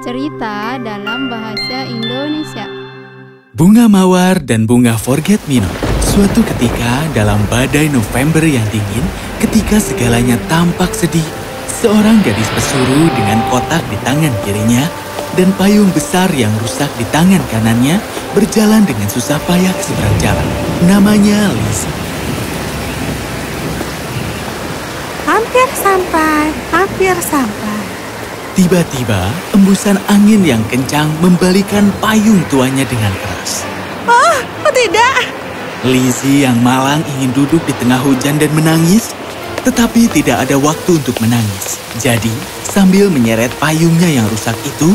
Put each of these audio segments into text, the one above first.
Cerita dalam bahasa Indonesia. Bunga Mawar dan Bunga Forget Me Not. Suatu ketika dalam badai November yang dingin, ketika segalanya tampak sedih, seorang gadis pesuru dengan kotak di tangan kirinya dan payung besar yang rusak di tangan kanannya berjalan dengan susah payah ke seberang jalan. Namanya Lizzie. Hampir sampai. Tiba-tiba, embusan angin yang kencang membalikan payung tuanya dengan keras. Oh, tidak. Lizzie yang malang ingin duduk di tengah hujan dan menangis, tetapi tidak ada waktu untuk menangis. Jadi, sambil menyeret payungnya yang rusak itu,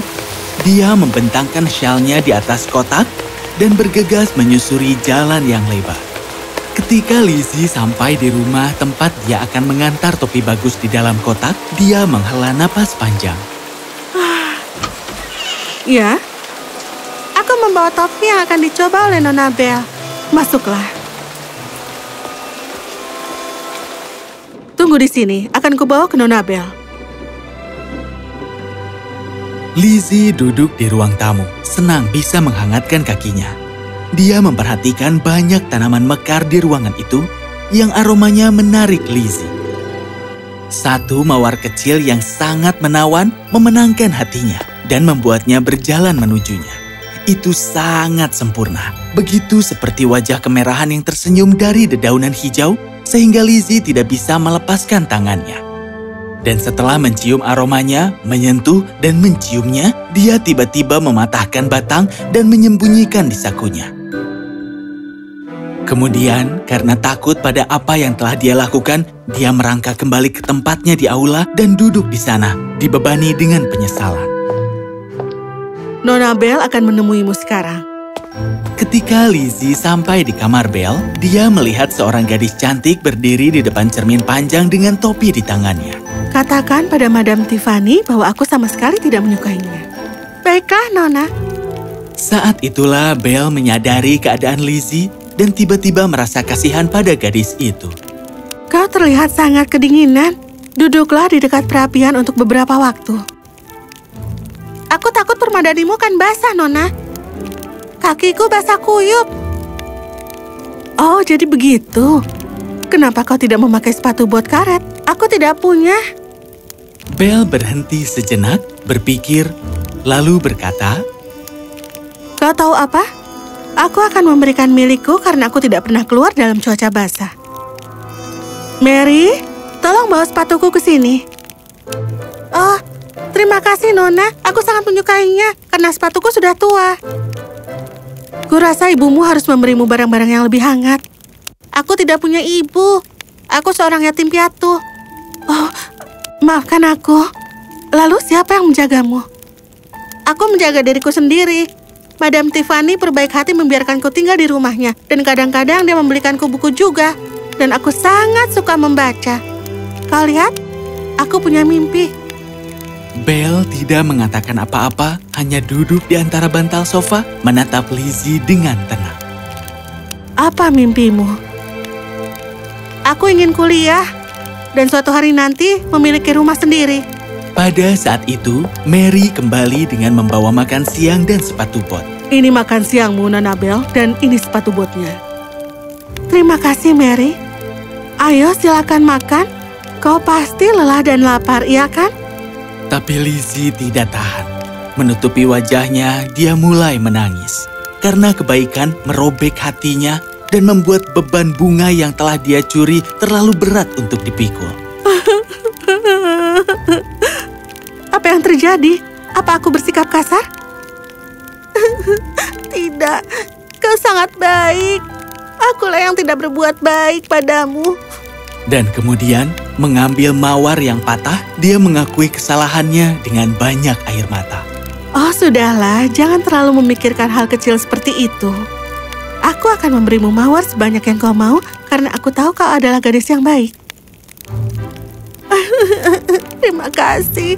dia membentangkan syalnya di atas kotak dan bergegas menyusuri jalan yang lebar. Ketika Lizzie sampai di rumah tempat dia akan mengantar topi bagus di dalam kotak, dia menghela napas panjang. Ya, aku membawa topi yang akan dicoba oleh Nona Belle. Masuklah. Tunggu di sini, akan kubawa ke Nona Belle. Lizzie duduk di ruang tamu, senang bisa menghangatkan kakinya. Dia memperhatikan banyak tanaman mekar di ruangan itu yang aromanya menarik Lizzie. Satu mawar kecil yang sangat menawan memenangkan hatinya dan membuatnya berjalan menujunya. Itu sangat sempurna, begitu seperti wajah kemerahan yang tersenyum dari dedaunan hijau sehingga Lizzie tidak bisa melepaskan tangannya. Dan setelah mencium aromanya, menyentuh dan menciumnya, dia tiba-tiba mematahkan batang dan menyembunyikan di sakunya. Kemudian, karena takut pada apa yang telah dia lakukan, dia merangkak kembali ke tempatnya di aula dan duduk di sana, dibebani dengan penyesalan. Nona Belle akan menemuimu sekarang. Ketika Lizzie sampai di kamar Belle, dia melihat seorang gadis cantik berdiri di depan cermin panjang dengan topi di tangannya. Katakan pada Madame Tiffany bahwa aku sama sekali tidak menyukainya. Baiklah, Nona. Saat itulah Belle menyadari keadaan Lizzie dan tiba-tiba merasa kasihan pada gadis itu. Kau terlihat sangat kedinginan. Duduklah di dekat perapian untuk beberapa waktu. Aku takut permadanimu kan basah, Nona. Kakiku basah kuyup. Oh, jadi begitu. Kenapa kau tidak memakai sepatu bot karet? Aku tidak punya. Belle berhenti sejenak, berpikir, lalu berkata, Kau tahu apa? Aku akan memberikan milikku karena aku tidak pernah keluar dalam cuaca basah. Mary, tolong bawa sepatuku ke sini. Oh, terima kasih, Nona. Aku sangat menyukainya karena sepatuku sudah tua. Kurasa ibumu harus memberimu barang-barang yang lebih hangat. Aku tidak punya ibu. Aku seorang yatim piatu. Oh, maafkan aku. Lalu siapa yang menjagamu? Aku menjaga diriku sendiri. Madame Tiffany berbaik hati membiarkanku tinggal di rumahnya. Dan kadang-kadang dia membelikanku buku juga. Dan aku sangat suka membaca. Kau lihat, aku punya mimpi. Belle tidak mengatakan apa-apa, hanya duduk di antara bantal sofa, menatap Lizzie dengan tenang. Apa mimpimu? Aku ingin kuliah. Dan suatu hari nanti memiliki rumah sendiri. Pada saat itu, Mary kembali dengan membawa makan siang dan sepatu bot. Ini makan siangmu, Nona Belle, dan ini sepatu botnya. Terima kasih, Mary. Ayo, silakan makan. Kau pasti lelah dan lapar, iya kan? Tapi Lizzie tidak tahan. Menutupi wajahnya, dia mulai menangis. Karena kebaikan merobek hatinya dan membuat beban bunga yang telah dia curi terlalu berat untuk dipikul. Apa yang terjadi? Apa aku bersikap kasar? Tidak, kau sangat baik. Akulah yang tidak berbuat baik padamu. Dan kemudian, mengambil mawar yang patah, dia mengakui kesalahannya dengan banyak air mata. Oh, sudahlah, jangan terlalu memikirkan hal kecil seperti itu. Aku akan memberimu mawar sebanyak yang kau mau, karena aku tahu kau adalah gadis yang baik. Terima kasih.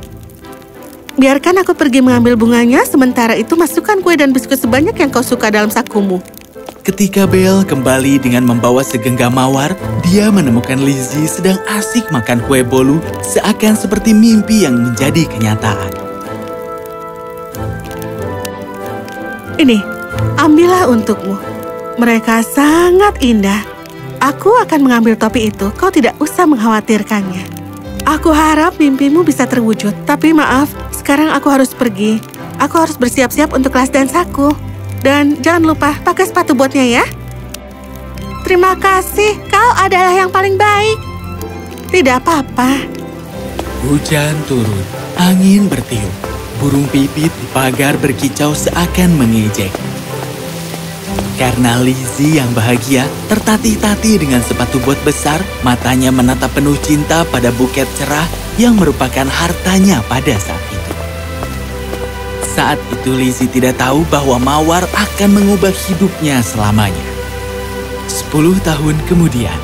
Biarkan aku pergi mengambil bunganya, sementara itu masukkan kue dan biskuit sebanyak yang kau suka dalam sakumu. Ketika Belle kembali dengan membawa segenggam mawar, dia menemukan Lizzie sedang asik makan kue bolu, seakan seperti mimpi yang menjadi kenyataan. Ini, ambillah untukmu. Mereka sangat indah. Aku akan mengambil topi itu, kau tidak usah mengkhawatirkannya. Aku harap mimpimu bisa terwujud, tapi maaf, sekarang aku harus pergi. Aku harus bersiap-siap untuk kelas dansaku. Dan jangan lupa pakai sepatu botnya ya. Terima kasih, kau adalah yang paling baik. Tidak apa-apa. Hujan turun, angin bertiup. Burung pipit di pagar berkicau seakan mengejek. Karena Lizzie yang bahagia, tertatih-tatih dengan sepatu bot besar, matanya menatap penuh cinta pada buket cerah yang merupakan hartanya pada saat itu. Saat itu Lizzie tidak tahu bahwa Mawar akan mengubah hidupnya selamanya. 10 tahun kemudian.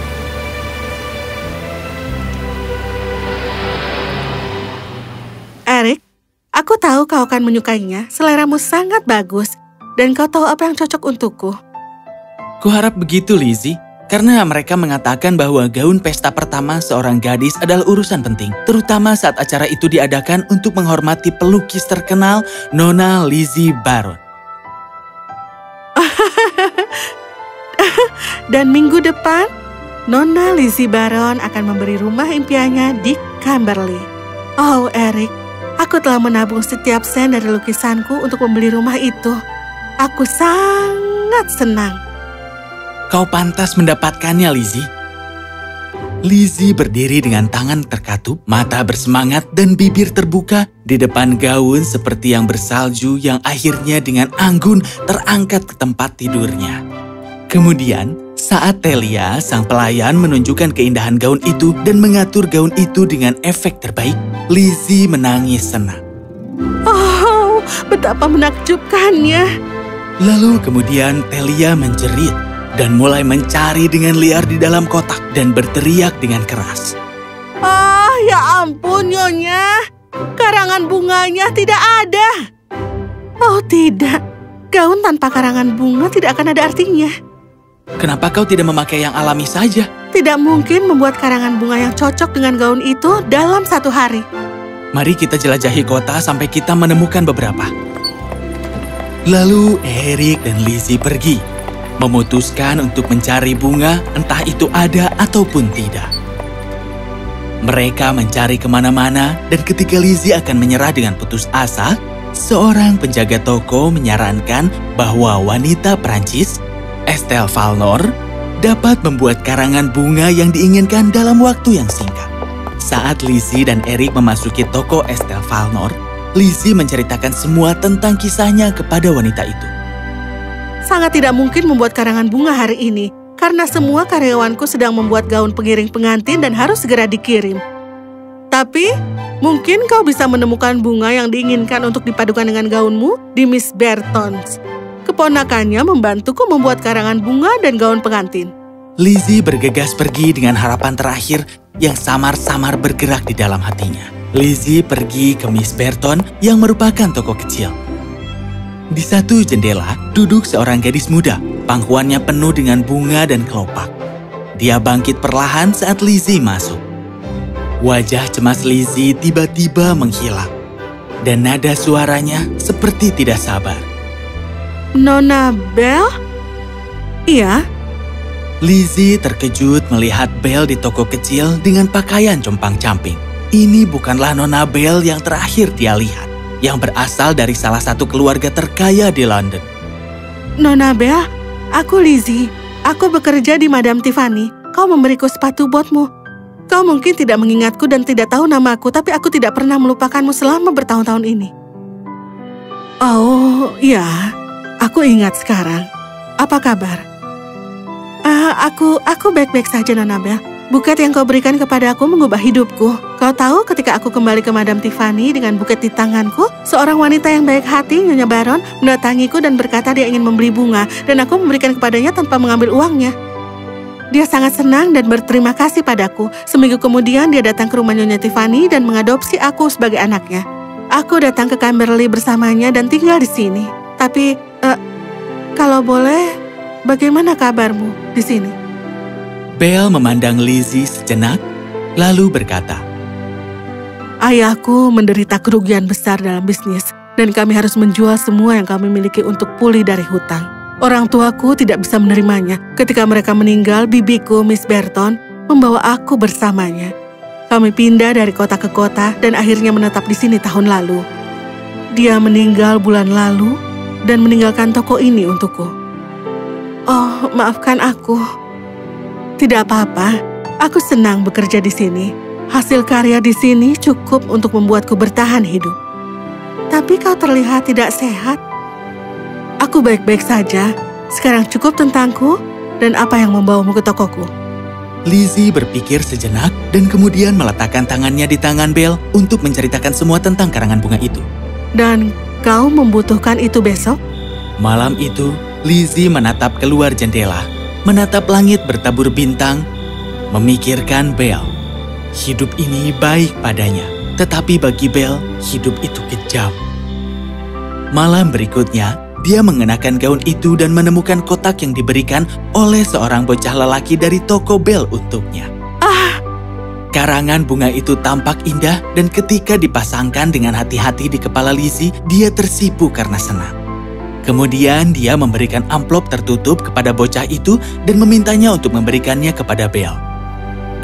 Eric, aku tahu kau akan menyukainya. Seleramu sangat bagus. Dan kau tahu apa yang cocok untukku. Kuharap begitu, Lizzie. Karena mereka mengatakan bahwa gaun pesta pertama seorang gadis adalah urusan penting. Terutama saat acara itu diadakan untuk menghormati pelukis terkenal Nona Lizzie Barron. Dan minggu depan, Nona Lizzie Barron akan memberi rumah impiannya di Camberley. Oh, Eric, aku telah menabung setiap sen dari lukisanku untuk membeli rumah itu. Aku sangat senang. Kau pantas mendapatkannya, Lizzie. Lizzie berdiri dengan tangan terkatup, mata bersemangat, dan bibir terbuka di depan gaun seperti yang bersalju yang akhirnya dengan anggun terangkat ke tempat tidurnya. Kemudian, saat Telia, sang pelayan, menunjukkan keindahan gaun itu dan mengatur gaun itu dengan efek terbaik, Lizzie menangis senang. Oh, betapa menakjubkannya. Lalu kemudian Telia menjerit dan mulai mencari dengan liar di dalam kotak dan berteriak dengan keras. Ah, ya ampun, Nyonya. Karangan bunganya tidak ada. Oh tidak, gaun tanpa karangan bunga tidak akan ada artinya. Kenapa kau tidak memakai yang alami saja? Tidak mungkin membuat karangan bunga yang cocok dengan gaun itu dalam 1 hari. Mari kita jelajahi kota sampai kita menemukan beberapa. Lalu Eric dan Lizzie pergi, memutuskan untuk mencari bunga entah itu ada ataupun tidak. Mereka mencari kemana-mana dan ketika Lizzie akan menyerah dengan putus asa, seorang penjaga toko menyarankan bahwa wanita Prancis, Estelle Valnor, dapat membuat karangan bunga yang diinginkan dalam waktu yang singkat. Saat Lizzie dan Eric memasuki toko Estelle Valnor, Lizzie menceritakan semua tentang kisahnya kepada wanita itu. Sangat tidak mungkin membuat karangan bunga hari ini, karena semua karyawanku sedang membuat gaun pengiring pengantin dan harus segera dikirim. Tapi, mungkin kau bisa menemukan bunga yang diinginkan untuk dipadukan dengan gaunmu di Miss Bertons. Keponakannya membantuku membuat karangan bunga dan gaun pengantin. Lizzie bergegas pergi dengan harapan terakhir yang samar-samar bergerak di dalam hatinya. Lizzie pergi ke Miss Berton yang merupakan toko kecil. Di satu jendela, duduk seorang gadis muda. Pangkuannya penuh dengan bunga dan kelopak. Dia bangkit perlahan saat Lizzie masuk. Wajah cemas Lizzie tiba-tiba menghilang. Dan nada suaranya seperti tidak sabar. Nona Belle? Iya. Lizzie terkejut melihat Belle di toko kecil dengan pakaian compang-camping. Ini bukanlah Nona Belle yang terakhir dia lihat, yang berasal dari salah satu keluarga terkaya di London. Nona Belle, aku Lizzie. Aku bekerja di Madame Tiffany. Kau memberiku sepatu botmu. Kau mungkin tidak mengingatku dan tidak tahu namaku, tapi aku tidak pernah melupakanmu selama bertahun-tahun ini. Oh, ya. Aku ingat sekarang. Apa kabar? Aku baik-baik saja, Nona Belle. Buket yang kau berikan kepada aku mengubah hidupku. Kau tahu ketika aku kembali ke Madame Tiffany dengan buket di tanganku, seorang wanita yang baik hati, Nyonya Baron, mendatangiku dan berkata dia ingin membeli bunga, dan aku memberikan kepadanya tanpa mengambil uangnya. Dia sangat senang dan berterima kasih padaku. Seminggu kemudian dia datang ke rumah Nyonya Tiffany dan mengadopsi aku sebagai anaknya. Aku datang ke Camberley bersamanya dan tinggal di sini. Tapi, kalau boleh, bagaimana kabarmu di sini? Belle memandang Lizzie sejenak, lalu berkata, Ayahku menderita kerugian besar dalam bisnis. dan kami harus menjual semua yang kami miliki untuk pulih dari hutang. Orang tuaku tidak bisa menerimanya. Ketika mereka meninggal, bibiku, Miss Burton, membawa aku bersamanya. Kami pindah dari kota ke kota dan akhirnya menetap di sini tahun lalu. Dia meninggal bulan lalu dan meninggalkan toko ini untukku. Oh, maafkan aku. Tidak apa-apa, aku senang bekerja di sini. Hasil karya di sini cukup untuk membuatku bertahan hidup. Tapi kau terlihat tidak sehat. Aku baik-baik saja. Sekarang cukup tentangku dan apa yang membawamu ke tokoku. Lizzie berpikir sejenak dan kemudian meletakkan tangannya di tangan Belle untuk menceritakan semua tentang karangan bunga itu. Dan kau membutuhkan itu besok? Malam itu, Lizzie menatap keluar jendela, menatap langit bertabur bintang, memikirkan Belle. Hidup ini baik padanya, tetapi bagi Belle, hidup itu kejam. Malam berikutnya, dia mengenakan gaun itu dan menemukan kotak yang diberikan oleh seorang bocah lelaki dari toko Belle untuknya. Karangan bunga itu tampak indah dan ketika dipasangkan dengan hati-hati di kepala Lizzie, dia tersipu karena senang. Kemudian dia memberikan amplop tertutup kepada bocah itu dan memintanya untuk memberikannya kepada Belle.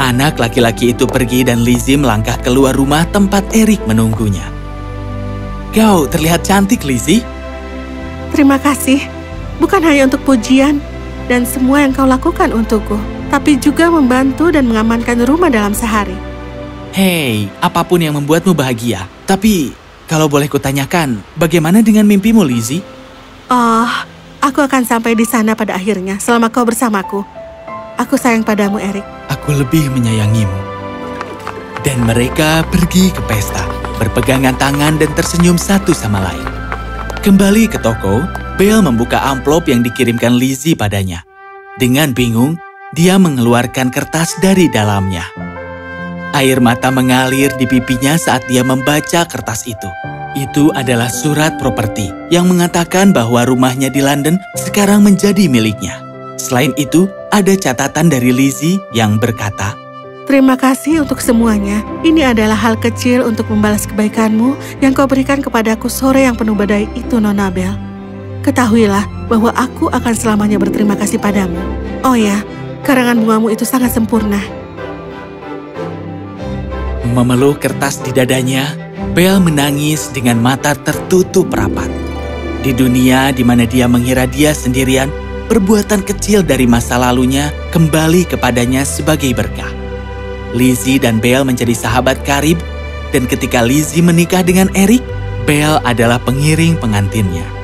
Anak laki-laki itu pergi dan Lizzie melangkah keluar rumah tempat Eric menunggunya. Kau terlihat cantik, Lizzie. Terima kasih. Bukan hanya untuk pujian dan semua yang kau lakukan untukku, tapi juga membantu dan mengamankan rumah dalam sehari. Hei, apapun yang membuatmu bahagia. Tapi, kalau boleh kutanyakan, bagaimana dengan mimpimu, Lizzie? Oh, aku akan sampai di sana pada akhirnya selama kau bersamaku. Aku sayang padamu, Eric. Aku lebih menyayangimu. Dan mereka pergi ke pesta, berpegangan tangan dan tersenyum satu sama lain. Kembali ke toko, Belle membuka amplop yang dikirimkan Lizzie padanya. Dengan bingung, dia mengeluarkan kertas dari dalamnya. Air mata mengalir di pipinya saat dia membaca kertas itu. Itu adalah surat properti yang mengatakan bahwa rumahnya di London sekarang menjadi miliknya. Selain itu, ada catatan dari Lizzie yang berkata, Terima kasih untuk semuanya. Ini adalah hal kecil untuk membalas kebaikanmu yang kau berikan kepadaku sore yang penuh badai itu, Nona Belle. Ketahuilah bahwa aku akan selamanya berterima kasih padamu. Oh ya, karangan bungamu itu sangat sempurna. Memeluk kertas di dadanya, Belle menangis dengan mata tertutup rapat. Di dunia di mana dia mengira dia sendirian, perbuatan kecil dari masa lalunya kembali kepadanya sebagai berkah. Lizzie dan Belle menjadi sahabat karib, dan ketika Lizzie menikah dengan Eric, Belle adalah pengiring pengantinnya.